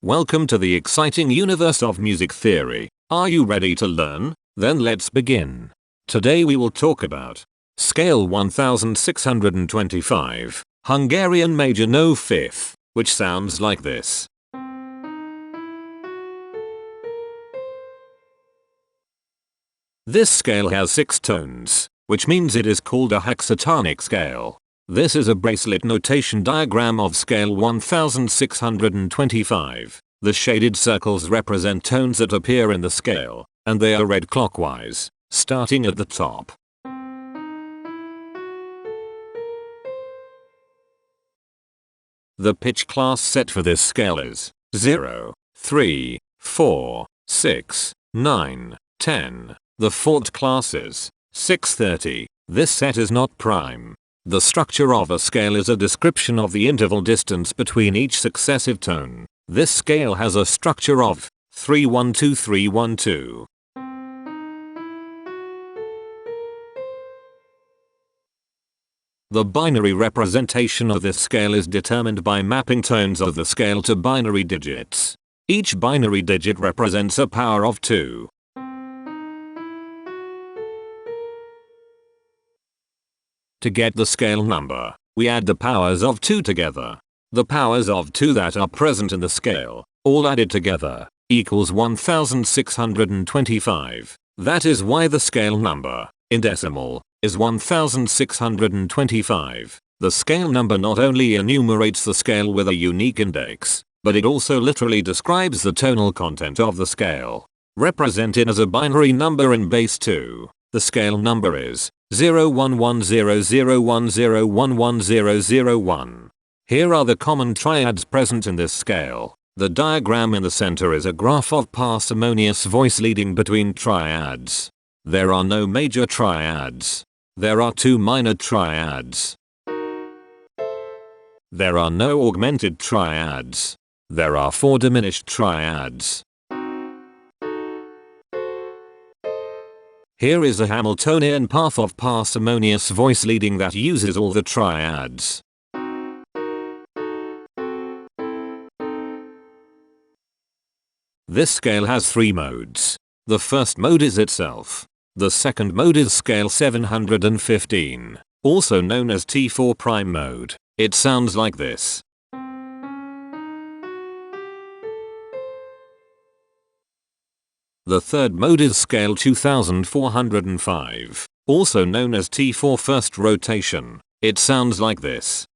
Welcome to the exciting universe of music theory. Are you ready to learn? Then let's begin. Today we will talk about Scale 1625, Hungarian major no fifth, which sounds like this. This scale has 6 tones, which means it is called a hexatonic scale. This is a bracelet notation diagram of scale 1625. The shaded circles represent tones that appear in the scale, and they are read clockwise, starting at the top. The pitch class set for this scale is 0, 3, 4, 6, 9, 10. The fault class is 630. This set is not prime. The structure of a scale is a description of the interval distance between each successive tone. This scale has a structure of 312-312. The binary representation of this scale is determined by mapping tones of the scale to binary digits. Each binary digit represents a power of 2. To get the scale number, we add the powers of 2 together. The powers of 2 that are present in the scale, all added together, equals 1625. That is why the scale number, in decimal, is 1625. The scale number not only enumerates the scale with a unique index, but it also literally describes the tonal content of the scale. Represented as a binary number in base 2, the scale number is 0110010110001. Here are the common triads present in this scale. The diagram in the center is a graph of parsimonious voice leading between triads. There are no major triads. There are 2 minor triads. There are no augmented triads. There are 4 diminished triads. Here is a Hamiltonian path of parsimonious voice leading that uses all the triads. This scale has 3 modes. The first mode is itself. The second mode is scale 715, also known as T4 prime mode. It sounds like this. The third mode is scale 2405, also known as T4 first rotation. It sounds like this.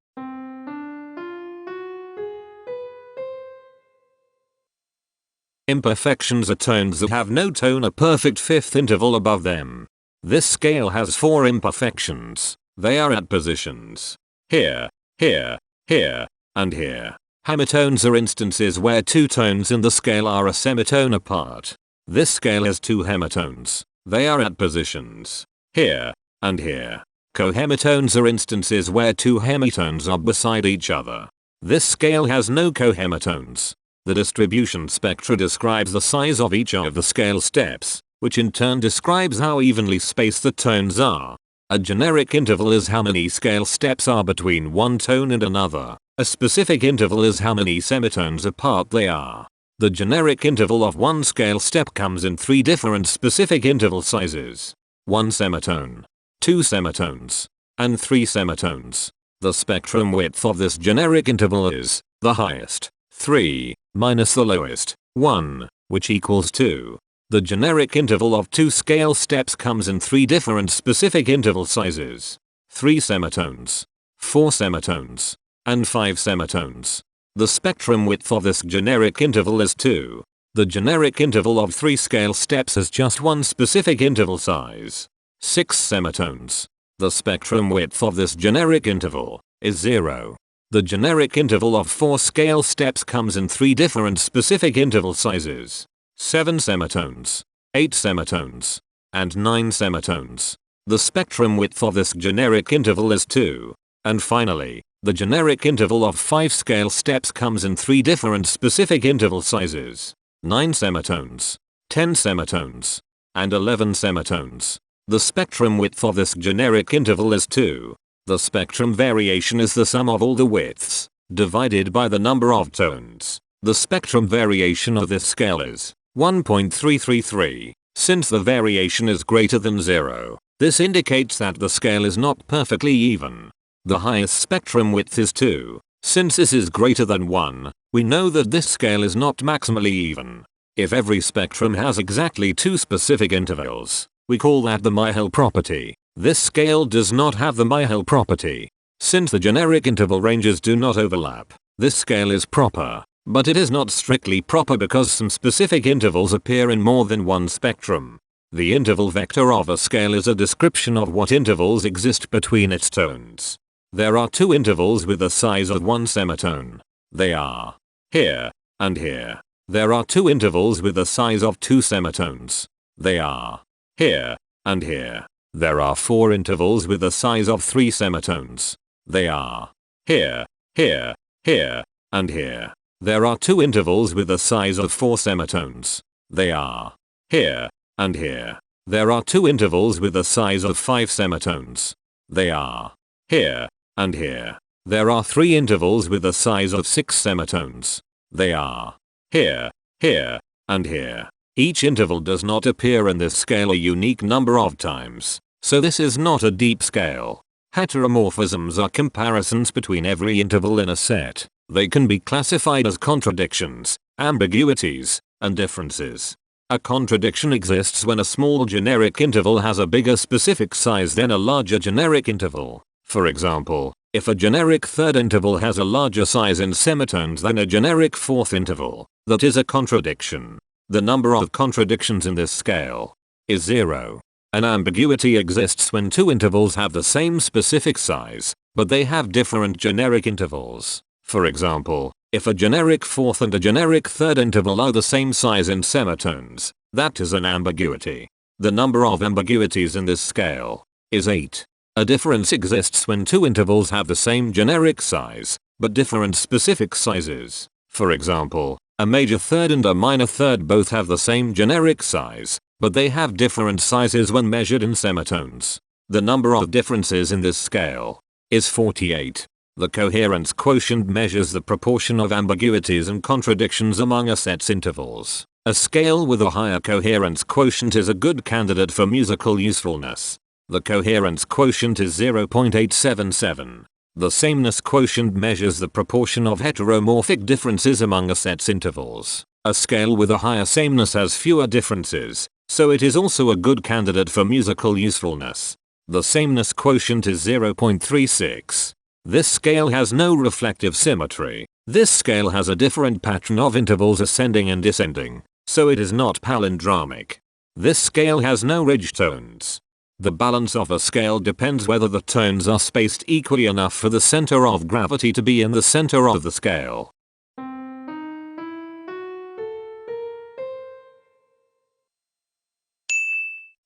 Imperfections are tones that have no tone, a perfect fifth interval above them. This scale has 4 imperfections. They are at positions here, here, here, and here. Hemitones are instances where 2 tones in the scale are a semitone apart. This scale has 2 hemitones. They are at positions here and here. Cohemitones are instances where 2 hemitones are beside each other. This scale has no cohemitones. The distribution spectra describes the size of each of the scale steps, which in turn describes how evenly spaced the tones are. A generic interval is how many scale steps are between one tone and another. A specific interval is how many semitones apart they are. The generic interval of one scale step comes in 3 different specific interval sizes. 1 semitone, 2 semitones, and 3 semitones. The spectrum width of this generic interval is the highest, 3, minus the lowest, 1, which equals 2. The generic interval of 2 scale steps comes in 3 different specific interval sizes. 3 semitones, 4 semitones, and 5 semitones. The spectrum width of this generic interval is 2. The generic interval of 3 scale steps has just 1 specific interval size. 6 semitones. The spectrum width of this generic interval is 0. The generic interval of 4 scale steps comes in 3 different specific interval sizes. 7 semitones, 8 semitones, and 9 semitones. The spectrum width of this generic interval is 2. And finally, the generic interval of 5 scale steps comes in 3 different specific interval sizes. 9 semitones, 10 semitones, and 11 semitones. The spectrum width of this generic interval is 2. The spectrum variation is the sum of all the widths, divided by the number of tones. The spectrum variation of this scale is 1.333. Since the variation is greater than 0, this indicates that the scale is not perfectly even. The highest spectrum width is 2. Since this is greater than 1, we know that this scale is not maximally even. If every spectrum has exactly 2 specific intervals, we call that the Myhill property. This scale does not have the Myhill property. Since the generic interval ranges do not overlap, this scale is proper, but it is not strictly proper because some specific intervals appear in more than one spectrum. The interval vector of a scale is a description of what intervals exist between its tones. There are 2 intervals with the size of 1 semitone. They are here and here. There are 2 intervals with the size of 2 semitones. They are here and here. There are 4 intervals with the size of 3 semitones. They are here, here, here, and here. There are 2 intervals with the size of 4 semitones. They are here and here. There are 2 intervals with the size of 5 semitones. They are here and here. There are 3 intervals with the size of 6 semitones. They are here, here, and here. Each interval does not appear in this scale a unique number of times, so this is not a deep scale. Heteromorphisms are comparisons between every interval in a set. They can be classified as contradictions, ambiguities, and differences. A contradiction exists when a small generic interval has a bigger specific size than a larger generic interval. For example, if a generic third interval has a larger size in semitones than a generic fourth interval, that is a contradiction. The number of contradictions in this scale is 0. An ambiguity exists when 2 intervals have the same specific size, but they have different generic intervals. For example, if a generic fourth and a generic third interval are the same size in semitones, that is an ambiguity. The number of ambiguities in this scale is 8. A difference exists when 2 intervals have the same generic size, but different specific sizes. For example, a major third and a minor third both have the same generic size, but they have different sizes when measured in semitones. The number of differences in this scale is 48. The coherence quotient measures the proportion of ambiguities and contradictions among a set's intervals. A scale with a higher coherence quotient is a good candidate for musical usefulness. The coherence quotient is 0.877. The sameness quotient measures the proportion of heteromorphic differences among a set's intervals. A scale with a higher sameness has fewer differences, so it is also a good candidate for musical usefulness. The sameness quotient is 0.36. This scale has no reflective symmetry. This scale has a different pattern of intervals ascending and descending, so it is not palindromic. This scale has no ridge tones. The balance of a scale depends whether the tones are spaced equally enough for the center of gravity to be in the center of the scale.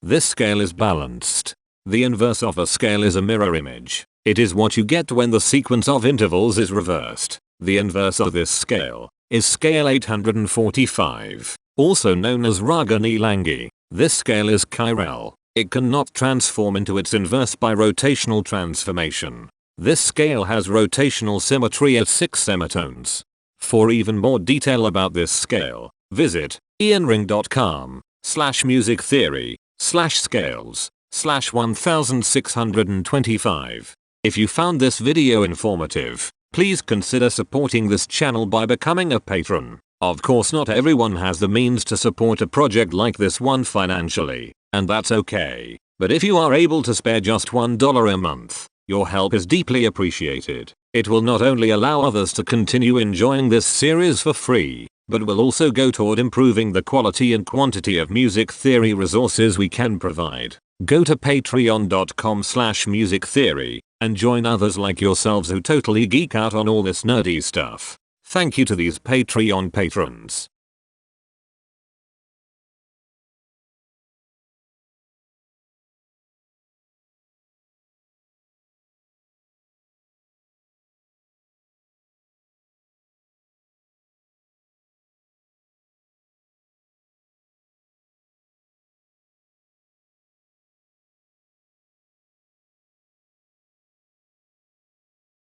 This scale is balanced. The inverse of a scale is a mirror image. It is what you get when the sequence of intervals is reversed. The inverse of this scale is scale 845, also known as Ragini-Langhi. This scale is chiral. It cannot transform into its inverse by rotational transformation. This scale has rotational symmetry at 6 semitones. For even more detail about this scale, visit ianring.com/musictheory/scales/1625. If you found this video informative, please consider supporting this channel by becoming a patron. Of course, not everyone has the means to support a project like this one financially, and that's okay. But if you are able to spare just $1 a month, your help is deeply appreciated. It will not only allow others to continue enjoying this series for free, but will also go toward improving the quality and quantity of music theory resources we can provide. Go to patreon.com/musictheory and join others like yourselves who totally geek out on all this nerdy stuff. Thank you to these Patreon patrons.